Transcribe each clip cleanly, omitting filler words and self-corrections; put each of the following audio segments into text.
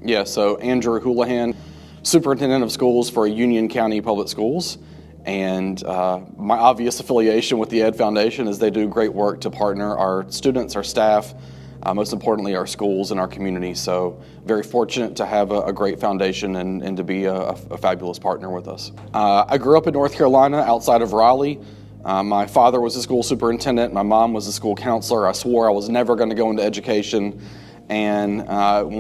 Yeah, so Andrew Houlihan, Superintendent of Schools for Union County Public Schools. And my obvious affiliation with the Ed Foundation is they do great work to partner our students, our staff, most importantly our schools and our community. So very fortunate to have a great foundation and to be a fabulous partner with us. I grew up in North Carolina outside of Raleigh. My father was a school superintendent, my mom was a school counselor. I swore I was never going to go into education. And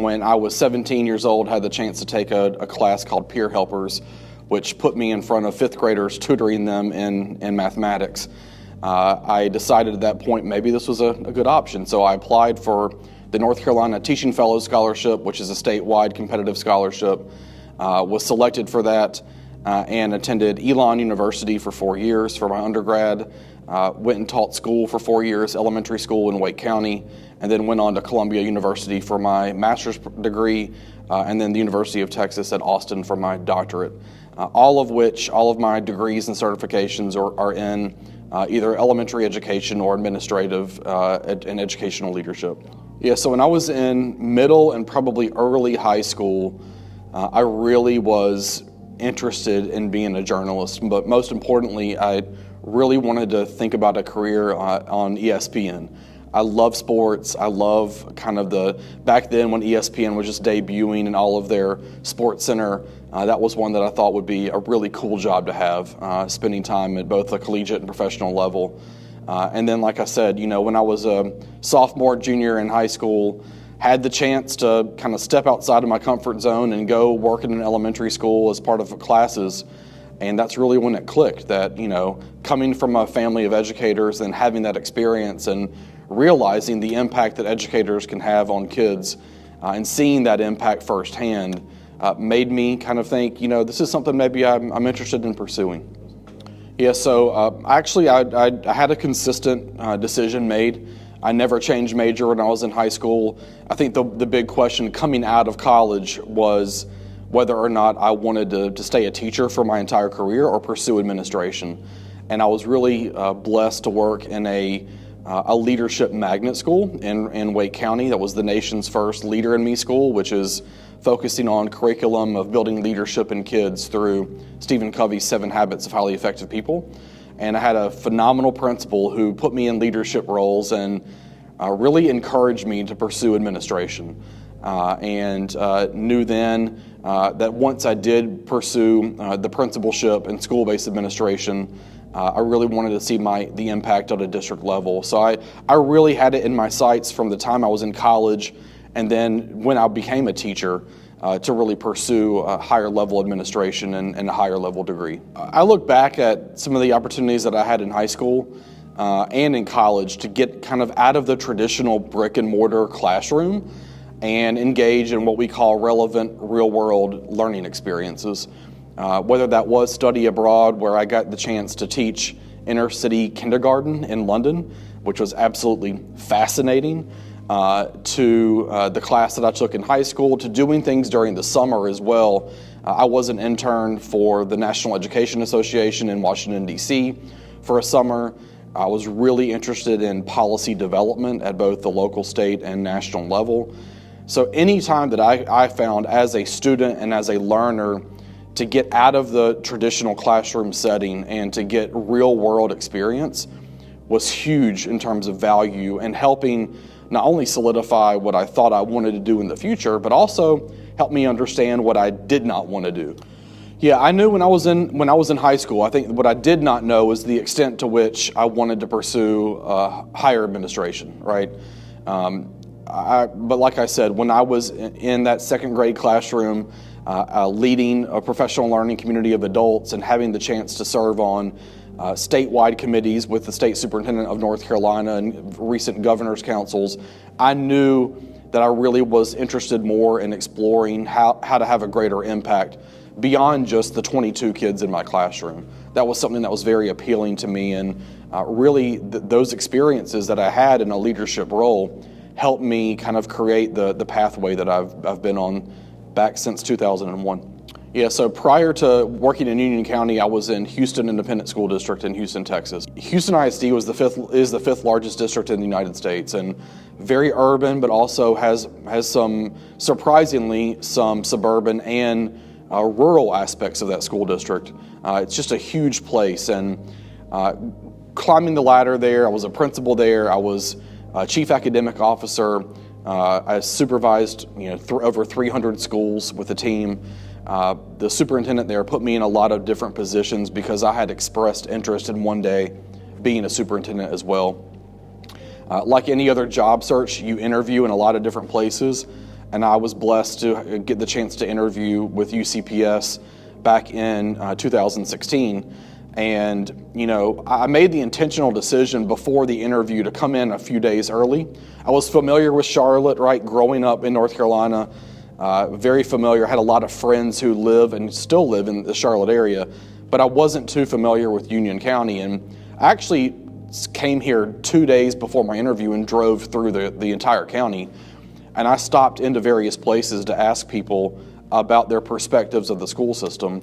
when I was 17 years old, had the chance to take a class called Peer Helpers, which put me in front of fifth graders tutoring them in mathematics. I decided at that point maybe this was a good option, so I applied for the North Carolina Teaching Fellows Scholarship, which is a statewide competitive scholarship, was selected for that, and attended Elon University for 4 years for my undergrad, went and taught school for 4 years, elementary school in Wake County, and then went on to Columbia University for my master's degree, and then the University of Texas at Austin for my doctorate. All of my degrees and certifications are in either elementary education or administrative and educational leadership. Yeah, so when I was in middle and probably early high school, I really was interested in being a journalist, but most importantly, I really wanted to think about a career on ESPN. I love sports. I love kind of back then when ESPN was just debuting in all of their sports center, that was one that I thought would be a really cool job to have, spending time at both the collegiate and professional level. And then, like I said, when I was a sophomore, junior in high school, had the chance to kind of step outside of my comfort zone and go work in an elementary school as part of classes. And that's really when it clicked that, coming from a family of educators and having that experience and realizing the impact that educators can have on kids and seeing that impact firsthand made me kind of think, this is something maybe I'm interested in pursuing. Yeah, so actually I had a consistent decision made. I never changed major when I was in high school. I think the big question coming out of college was whether or not I wanted to stay a teacher for my entire career or pursue administration. And I was really blessed to work in a leadership magnet school in Wake County. That was the nation's first Leader in Me school, which is focusing on curriculum of building leadership in kids through Stephen Covey's 7 Habits of Highly Effective People. And I had a phenomenal principal who put me in leadership roles and really encouraged me to pursue administration. And knew then that once I did pursue the principalship in school-based administration, I really wanted to see the impact at a district level. So I really had it in my sights from the time I was in college and then when I became a teacher to really pursue a higher level administration and a higher level degree. I look back at some of the opportunities that I had in high school and in college to get kind of out of the traditional brick and mortar classroom and engage in what we call relevant real-world learning experiences. Whether that was study abroad, where I got the chance to teach inner city kindergarten in London, which was absolutely fascinating, to the class that I took in high school, to doing things during the summer as well. I was an intern for the National Education Association in Washington, D.C. for a summer. I was really interested in policy development at both the local, state, and national level. So any time that I found as a student and as a learner to get out of the traditional classroom setting and to get real world experience was huge in terms of value and helping not only solidify what I thought I wanted to do in the future, but also help me understand what I did not want to do. Yeah, I knew when I was in high school, I think what I did not know was the extent to which I wanted to pursue higher administration, right? But like I said, when I was in that second grade classroom, leading a professional learning community of adults and having the chance to serve on statewide committees with the state superintendent of North Carolina and recent governor's councils, I knew that I really was interested more in exploring how to have a greater impact beyond just the 22 kids in my classroom. That was something that was very appealing to me, and really those experiences that I had in a leadership role helped me kind of create the pathway that I've been on back since 2001. Yeah, so prior to working in Union County, I was in Houston Independent School District in Houston, Texas. Houston ISD is the fifth largest district in the United States, and very urban, but also has some, surprisingly, some suburban and rural aspects of that school district. It's just a huge place, and climbing the ladder there, I was a principal there, I was a chief academic officer, I supervised over 300 schools with a team. The superintendent there put me in a lot of different positions because I had expressed interest in one day being a superintendent as well. Like any other job search, you interview in a lot of different places, and I was blessed to get the chance to interview with UCPS back in 2016. And, I made the intentional decision before the interview to come in a few days early. I was familiar with Charlotte, right, growing up in North Carolina. Very familiar, had a lot of friends who live and still live in the Charlotte area, but I wasn't too familiar with Union County. And I actually came here 2 days before my interview and drove through the entire county. And I stopped into various places to ask people about their perspectives of the school system.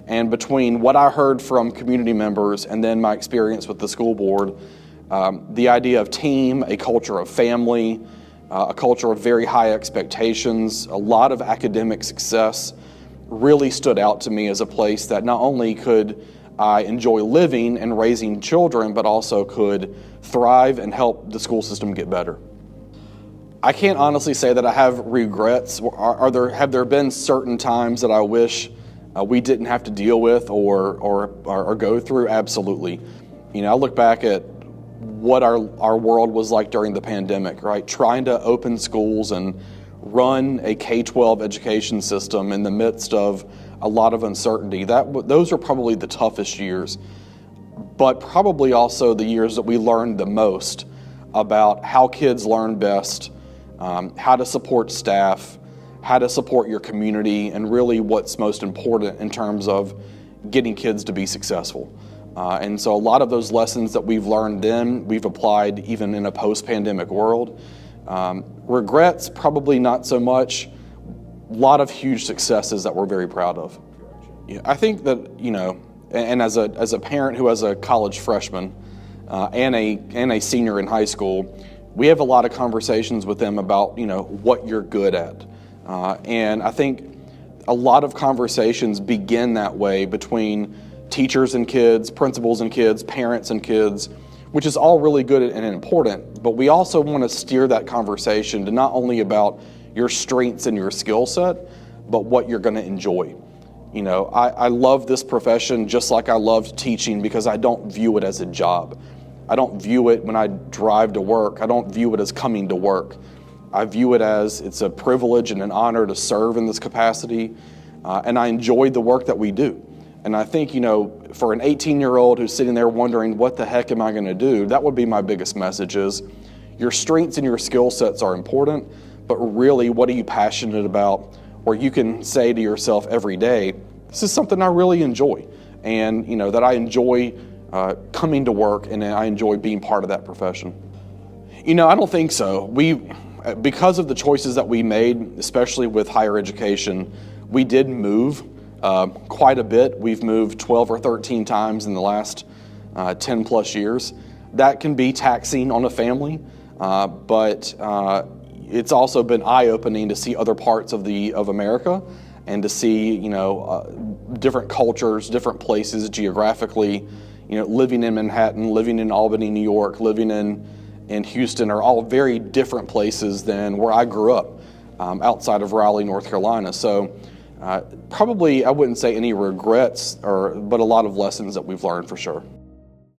And between what I heard from community members and then my experience with the school board, the idea of team, a culture of family, a culture of very high expectations, a lot of academic success really stood out to me as a place that not only could I enjoy living and raising children, but also could thrive and help the school system get better. I can't honestly say that I have regrets. Have there been certain times that I wish we didn't have to deal with or go through? Absolutely. I look back at what our world was like during the pandemic, right? Trying to open schools and run a K-12 education system in the midst of a lot of uncertainty. Those are probably the toughest years, but probably also the years that we learned the most about how kids learn best, how to support staff, how to support your community, and really what's most important in terms of getting kids to be successful. And so a lot of those lessons that we've learned then, we've applied even in a post-pandemic world. Regrets, probably not so much. A lot of huge successes that we're very proud of. Yeah, I think that, and as a parent who has a college freshman and a senior in high school, we have a lot of conversations with them about, what you're good at. And I think a lot of conversations begin that way between teachers and kids, principals and kids, parents and kids, which is all really good and important. But we also want to steer that conversation to not only about your strengths and your skill set, but what you're going to enjoy. I love this profession just like I loved teaching because I don't view it as a job. I don't view it when I drive to work. I don't view it as coming to work. I view it as it's a privilege and an honor to serve in this capacity, and I enjoy the work that we do. And I think, for an 18-year-old who's sitting there wondering, what the heck am I going to do? That would be my biggest message is your strengths and your skill sets are important, but really, what are you passionate about? Where you can say to yourself every day, this is something I really enjoy. And, that I enjoy coming to work and I enjoy being part of that profession. I don't think so. Because of the choices that we made, especially with higher education, we did move quite a bit. We've moved 12 or 13 times in the last 10 plus years. That can be taxing on a family, but it's also been eye-opening to see other parts of America and to see different cultures, different places geographically. Living in Manhattan, living in Albany, New York, living in Houston are all very different places than where I grew up, outside of Raleigh, North Carolina. So probably I wouldn't say any regrets, but a lot of lessons that we've learned for sure.